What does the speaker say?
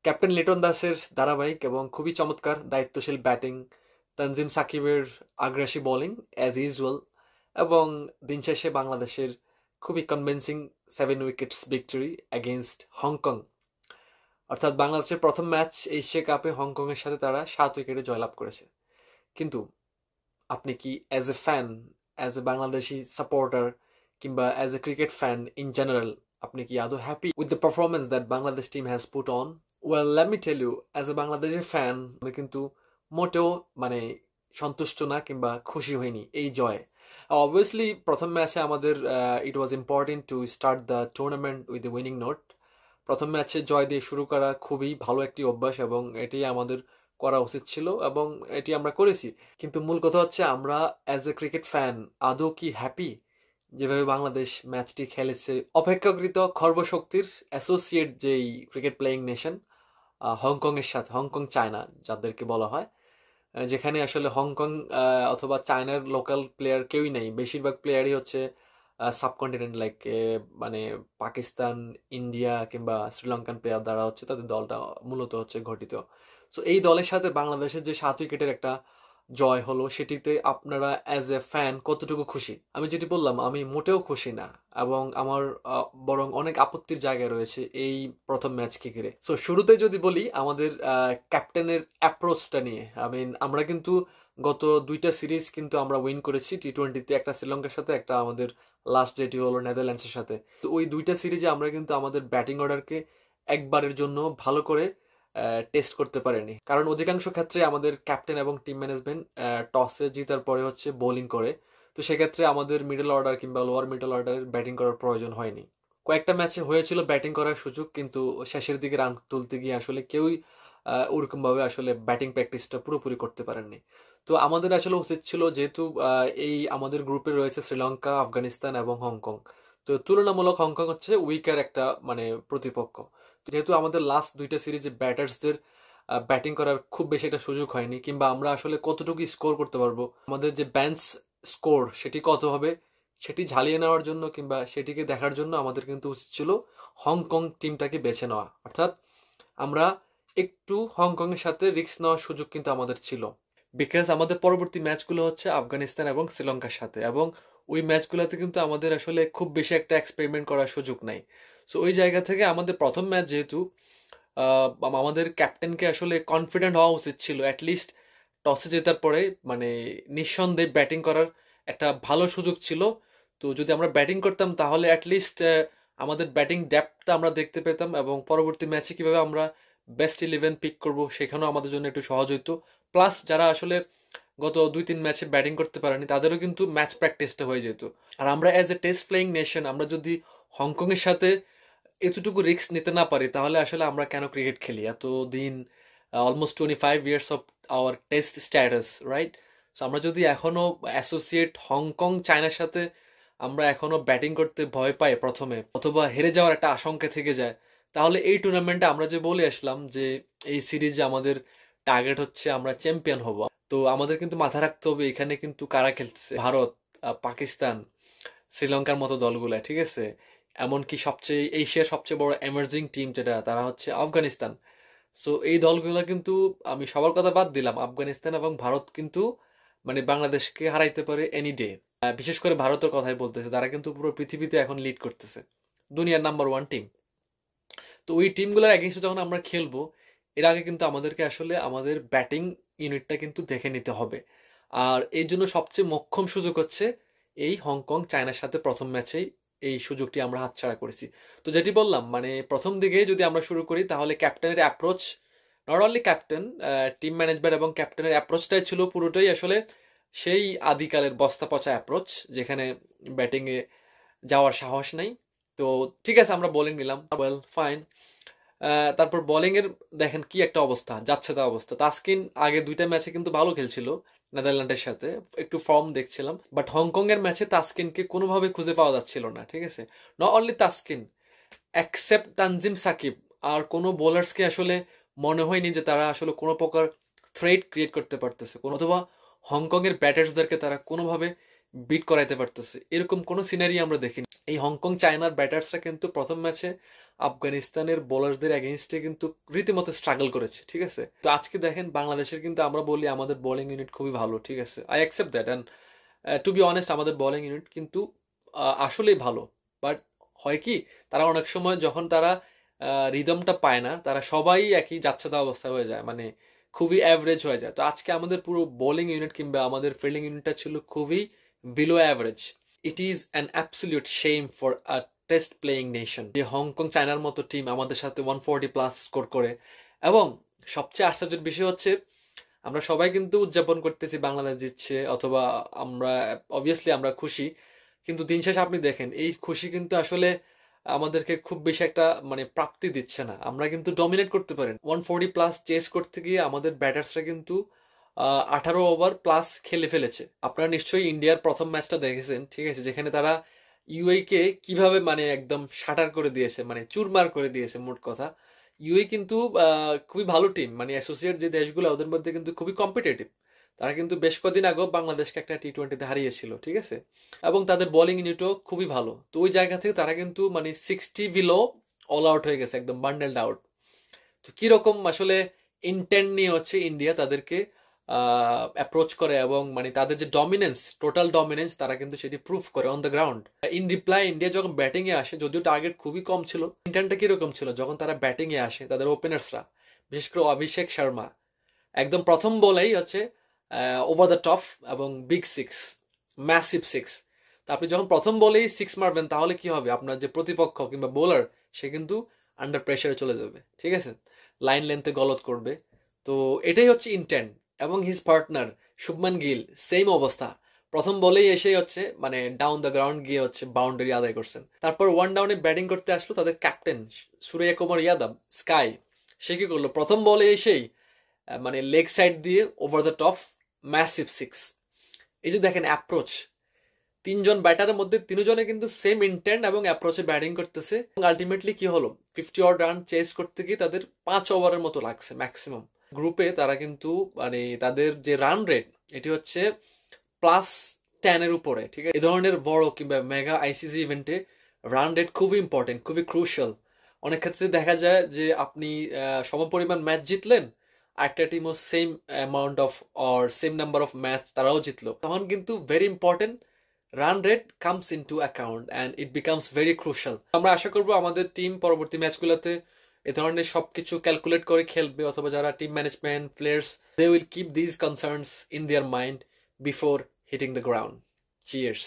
Captain Liton দাসের ধারাবাহিক এবং খুবই চমৎকার দায়িত্বশীল ব্যাটিং, তানজিম সাকিবের আগ্রাসী বোলিং অ্যাজ ইউজুয়াল, এবং দিন শেষে বাংলাদেশের খুবই convincing 7 wickets victory against Hong Kong. অর্থাৎ বাংলাদেশের প্রথম ম্যাচ এশিয়া কাপে হংকংয়ের সাথে তারা 7 উইকেটে জয়লাভ করেছে। কিন্তু আপনি কি as a fan, as a Bangladeshi supporter, কিংবা as a cricket fan in general, আপনি কি আদৌ happy with the performance that Bangladesh team has put on? Well, let me tell you, as a বাংলাদেশের ফ্যান আমি কিন্তু মোটেও সন্তুষ্ট না কিংবা খুশি হইনি এই জয়ে। অবভিয়াসলি প্রথম ম্যাচে আমাদের it was important to start the tournament with the winning note. প্রথম ম্যাচে জয় দিয়ে শুরু করা খুবই ভালো একটি অভ্যাস এবং এটি আমাদের করা উচিত ছিল এবং এটি আমরা করেছি। কিন্তু মূল কথা হচ্ছে, আমরা অ্যাজ এ ক্রিকেট ফ্যান আদৌ কি হ্যাপি যেভাবে বাংলাদেশ ম্যাচটি খেলেছে? অপেক্ষাকৃত খর্বশক্তির অ্যাসোসিয়েট যেই ক্রিকেট প্লেয়িং নেশন হংকং এর সাথে, হংকং চায়না যাদেরকে বলা হয়, যেখানে আসলে হংকং অথবা চায়নার লোকাল প্লেয়ার কেউই নেই। বেশিরভাগ প্লেয়ারই হচ্ছে সাবকন্টিনেন্ট, লাইক পাকিস্তান, ইন্ডিয়া কিংবা শ্রীলঙ্কান প্লেয়ার দ্বারা হচ্ছে তাদের দলটা মূলত হচ্ছে গঠিত। সো এই দলের সাথে বাংলাদেশের যে 7 উইকেটের একটা জয় হলো, সেটিতে আপনারা অ্যাজ এ ফ্যান কতটুকু খুশি? আমি যেটি বললাম, আমি মোটেও খুশি না, এবং আমার বরং অনেক আপত্তির জায়গায় রয়েছে এই প্রথম ম্যাচকে ঘিরে। সো শুরুতে যদি বলি আমাদের ক্যাপ্টেনের অ্যাপ্রোচটা নিয়ে, আমরা কিন্তু গত 2টা সিরিজ কিন্তু আমরা উইন করেছি টি-20-তে, একটা শ্রীলঙ্কার সাথে, একটা আমাদের লাস্ট যেটি হলো নেদারল্যান্ডসের সাথে। তো ওই 2টা সিরিজে আমরা কিন্তু আমাদের ব্যাটিং অর্ডারকে একবারের জন্য ভালো করে টেস্ট করতে পারেনি, কারণ অধিকাংশ ক্ষেত্রে আমাদের ক্যাপ্টেন এবং টিম ম্যানেজমেন্ট টসে জিতার পরে হচ্ছে বোলিং করে। তো সেক্ষেত্রে আমাদের মিডল অর্ডার কিংবা লোয়ার মিডল অর্ডারের ব্যাটিং করার প্রয়োজন হয়নি। কয়েকটা ম্যাচে হয়েছিল ব্যাটিং করার সুযোগ, কিন্তু শেষের দিকে রান তুলতে গিয়ে আসলে কেউই ওরকম ভাবে আসলে ব্যাটিং প্র্যাকটিসটা পুরোপুরি করতে পারেননি। তো আমাদের আসলে উচিত ছিল, যেহেতু এই আমাদের গ্রুপে রয়েছে শ্রীলঙ্কা, আফগানিস্তান এবং হংকং, তো তুলনামূলক হংকং হচ্ছে উইকার একটা প্রতিপক্ষ। যেহেতু আমাদের লাস্ট 2টা সিরিজে ব্যাটার্সদের ব্যাটিং করার খুব বেশি একটা সুযোগ হয়নি, কিংবা আমরা আসলে কতটুকু স্কোর করতে পারবো, আমাদের যে বেঞ্চ স্কোর সেটি কত হবে, সেটি ঝালিয়ে নেওয়ার জন্য কিংবা সেটিকে দেখার জন্য আমাদের কিন্তু উচিত ছিল হংকং টিমটাকে বেছে নেওয়া। অর্থাৎ আমরা একটু হংকং এর সাথে রিস্ক নেওয়ার সুযোগ কিন্তু আমাদের ছিল, বিকজ আমাদের পরবর্তী ম্যাচগুলো হচ্ছে আফগানিস্তান এবং শ্রীলঙ্কার সাথে, এবং ওই ম্যাচগুলোতে কিন্তু আমাদের আসলে খুব বেশি একটা এক্সপেরিমেন্ট করার সুযোগ নাই। সো ওই জায়গা থেকে আমাদের প্রথম ম্যাচ যেহেতু, আমাদের ক্যাপ্টেনকে আসলে কনফিডেন্ট হওয়া উচিত ছিল, অ্যাটলিস্ট টসে জেতার পরে নিঃসন্দেহে ব্যাটিং করার একটা ভালো সুযোগ ছিল। তো যদি আমরা ব্যাটিং করতাম তাহলে অ্যাটলিস্ট আমাদের ব্যাটিং ডেপথটা আমরা দেখতে পেতাম, এবং পরবর্তী ম্যাচে কিভাবে আমরা বেস্ট 11 পিক করব সেখানেও আমাদের জন্য একটু সহজ হইতো। প্লাস যারা আসলে গত 2-3 ম্যাচে ব্যাটিং করতে পারেনি তাদেরও কিন্তু ম্যাচ প্র্যাকটিসটা হয়ে যেত। আর আমরা as a test playing nation, আমরা যদি হংকং এর সাথে এতটুকু রিস্ক নিতে না পারি, তাহলে আসলে আমরা কেন ক্রিকেট খেলি এত দিন? Almost 25 years of our test status, right? So আমরা যদি এখনো অ্যাসোসিয়েট হংকং চায়নার সাথে আমরা এখনো ব্যাটিং করতে ভয় পাই প্রথমে, অথবা হেরে যাওয়ার একটা আশঙ্কা থেকে যায়, তাহলে এই টুর্নামেন্টে আমরা যে বলে আসলাম যে এই সিরিজে আমাদের টার্গেট হচ্ছে আমরা চ্যাম্পিয়ন হব, তো আমাদের কিন্তু মাথায় রাখতে হবে এখানে কিন্তু কারা খেলতেছে। ভারত, পাকিস্তান, শ্রীলঙ্কার মতো দলগুলা, ঠিক আছে? এমনকি এশিয়ার সবচেয়ে বড় এমার্জিং টিম যেটা, তারা হচ্ছে আফগানিস্তান। সো এই দলগুলো কিন্তু, আমি সবার কথা বাদ দিলাম, আফগানিস্তান এবং ভারত কিন্তু বাংলাদেশকে হারাইতে পারে এনি ডে। বিশেষ করে ভারতের কথাই বলতেছে, তারা কিন্তু পুরো পৃথিবীতে এখন লিড করতেছে, দুনিয়ার নাম্বার 1 টিম। তো ওই টিমগুলোর এগেইনস্টে যখন আমরা খেলবো, এর আগে কিন্তু আমাদেরকে আসলে আমাদের ব্যাটিং ইউনিটটা কিন্তু দেখে নিতে হবে। আর এই জন্য সবচেয়ে মোক্ষম সুযোগ হচ্ছে এই হংকং চায়নার সাথে প্রথম ম্যাচেই এই সুযোগটি আমরা হাতছাড়া করেছি। তো যেটি বললাম, প্রথম দিকে যদি আমরা শুরু করি, তাহলে ক্যাপ্টেনের approach, not only captain, team management এবং ক্যাপ্টেনের অ্যাপ্রোচটাই ছিল পুরোটাই আসলে সেই আদিকালের বস্তা পচা অ্যাপ্রোচ, যেখানে ব্যাটিংয়ে যাওয়ার সাহস নাই। তো ঠিক আছে, আমরা বোলিং নিলাম, ওয়েল ফাইন। তারপর বোলিং এর দেখেন কি একটা অবস্থা, যাচ্ছে তা অবস্থা। তাসকিন আগে 2টা ম্যাচে কিন্তু ভালো খেলছিল নেদারল্যান্ডের সাথে, একটু ফর্ম দেখছিলাম, বাট হংকং এর ম্যাচে তাসকিনকে কোনোভাবে খুঁজে পাওয়া যাচ্ছিল না, ঠিক আছে? Not only Taskin, except Tanzim Sakib, আর কোনো বোলার্সকে আসলে মনে হয়নি যে তারা আসলে কোনো প্রকার থ্রেট ক্রিয়েট করতে পারতেছে, অথবা হংকং এর ব্যাটার্সদেরকে তারা কোনোভাবে বিট করাইতে পারতেছে, এরকম কোনো সিনারি আমরা দেখিনি। এই হংকং চায়নার ব্যাটার্সরা কিন্তু প্রথম ম্যাচে আফগানিস্তানের বোলারদের এগেনস্টে কিন্তু রীতিমতো স্ট্রাগল করেছে, ঠিক আছে। তো আজকে দেখেন বাংলাদেশের কিন্তু আমরা বলি আমাদের বোলিং ইউনিট খুবই ভালো, ঠিক আছে, I accept that. And to be honest আমাদের বোলিং ইউনিট কিন্তু আসলেই ভালো। বাট হয় কি, তারা অনেক সময় যখন তারা রিদমটা পায় না, তারা সবাই একই যাচ্ছেতা অবস্থা হয়ে যায়, মানে খুবই অ্যাভারেজ হয়ে যায়। তো আজকে আমাদের পুরো বোলিং ইউনিট কিংবা আমাদের ফিল্ডিং ইউনিটটা ছিল খুবই below average. It is an absolute shame for a test playing nation যে হংকং চায়নার মতো টিম আমাদের সাথে 140+ স্কোর করে। এবং সবচেয়ে আশ্চর্যের বিষয় হচ্ছে আমরা সবাই কিন্তু উদযাপন করতেছি বাংলাদেশ জিতছে, অথবা আমরা অবভিয়াসলি আমরা খুশি, কিন্তু দিন শেষে আপনি দেখেন এই খুশি কিন্তু আসলে আমাদেরকে খুব বেশি একটা মানে প্রাপ্তি দিচ্ছে না। আমরা কিন্তু ডমিনেট করতে পারেন 140+ চেস করতে গিয়ে আমাদের ব্যাটার্সরা কিন্তু 18 ওভার প্লাস খেলে ফেলেছে। আপনারা নিশ্চয়ই ইন্ডিয়ার প্রথম ম্যাচটা দেখেছেন, ঠিক আছে, যেখানে তারা ইউএই কে কিভাবে মানে একদম শাটার করে দিয়েছে, মানে চুরমার করে দিয়েছে মোট কথা। ইউএই কিন্তু খুবই ভালো টিম, মানে অ্যাসোসিয়েট যে দেশগুলো ওদের মধ্যে কিন্তু খুবই কম্পিটিটিভ। তারা কিন্তু বেশ কদিন আগেও বাংলাদেশকে একটা টি-20-তে হারিয়েছিল, ঠিক আছে। এবং তাদের বোলিং ইউনিটও খুবই ভালো। তো ওই জায়গা থেকে তারা কিন্তু মানে 60 বিলো অল আউট হয়ে গেছে, একদম বান্ডেলড আউট। তো কিরকম আসলে ইন্টেন্ট নিয়ে হচ্ছে ইন্ডিয়া তাদেরকে অ্যাপ্রোচ করে, এবং মানে তাদের যে ডমিনেন্স, টোটাল ডমিনেন্স, তারা কিন্তু সেটি প্রুফ করে on the ground. In reply India যখন ব্যাটিং এ আসে, যদিও টার্গেট খুবই কম ছিল, ইন্টেন্টটা কিরকম ছিল, যখন তারা ব্যাটিং এ আসে তাদের ওপেনার্সরা, বিশেষ করে অভিষেক শর্মা, একদম প্রথম বলেই হচ্ছে ওভার দ্য টপ এবং বিগ সিক্স, ম্যাসিভ সিক্স। তো আপনি যখন প্রথম বলেই সিক্স মারবেন, তাহলে কি হবে, আপনার যে প্রতিপক্ষ কিংবা বোলার সে কিন্তু আন্ডার প্রেশারে চলে যাবে, ঠিক আছে, লাইন লেন্থে গলত করবে। তো এটাই হচ্ছে ইন্টেন্ট। এবং his partner Shubman Gill same অবস্থা, প্রথম বলেই এসে হচ্ছে মানে ডাউন দ্য গ্রাউন্ড গিয়ে হচ্ছে বাউন্ডারি আদায় করছেন। তারপর ওয়ান ডাউনে ব্যাটিং করতে আসলো তাদের ক্যাপ্টেন সুরিয়া কুমার ইয়াদব, স্কাই। সে কি করলো, প্রথম বলে এসেই মানে লেগ সাইড দিয়ে over the top massive six. এই যে দেখেন অ্যাপ্রোচ, তিনজন ব্যাটারের মধ্যে তিনজনে কিন্তু সেম ইন্টেন্ট এবং অ্যাপ্রোচে ব্যাটিং করতেছে। এবং আলটিমেটলি কি হলো, 50 রান চেস করতে গিয়ে তাদের 5 ওভারের মতো লাগছে ম্যাক্সিমাম। গ্রুপে তারা কিন্তু মানে তাদের যে রান রেট এটি হচ্ছে +10 উপরে, ঠিক আছে। এই ধরনের বড় কিংবা মেগা আইসিসি ইভেন্টে রান রেট খুবই ইম্পর্টেন্ট, খুবই ক্রুশাল। অনেক ক্ষেত্রে দেখা যায় যে আপনি সমপরিমাণ ম্যাচ জিতলেন, একটা টিমও same amount of or same number of match তারাও জিতলো, তখন কিন্তু very important run rate comes into account and it becomes very crucial. আমরা আশা করবো আমাদের টিম পরবর্তী ম্যাচগুলোতে এ ধরনের সবকিছু ক্যালকুলেট করে খেলবে, অথবা যারা team management players, they will keep these concerns in their mind before hitting the ground. Cheers.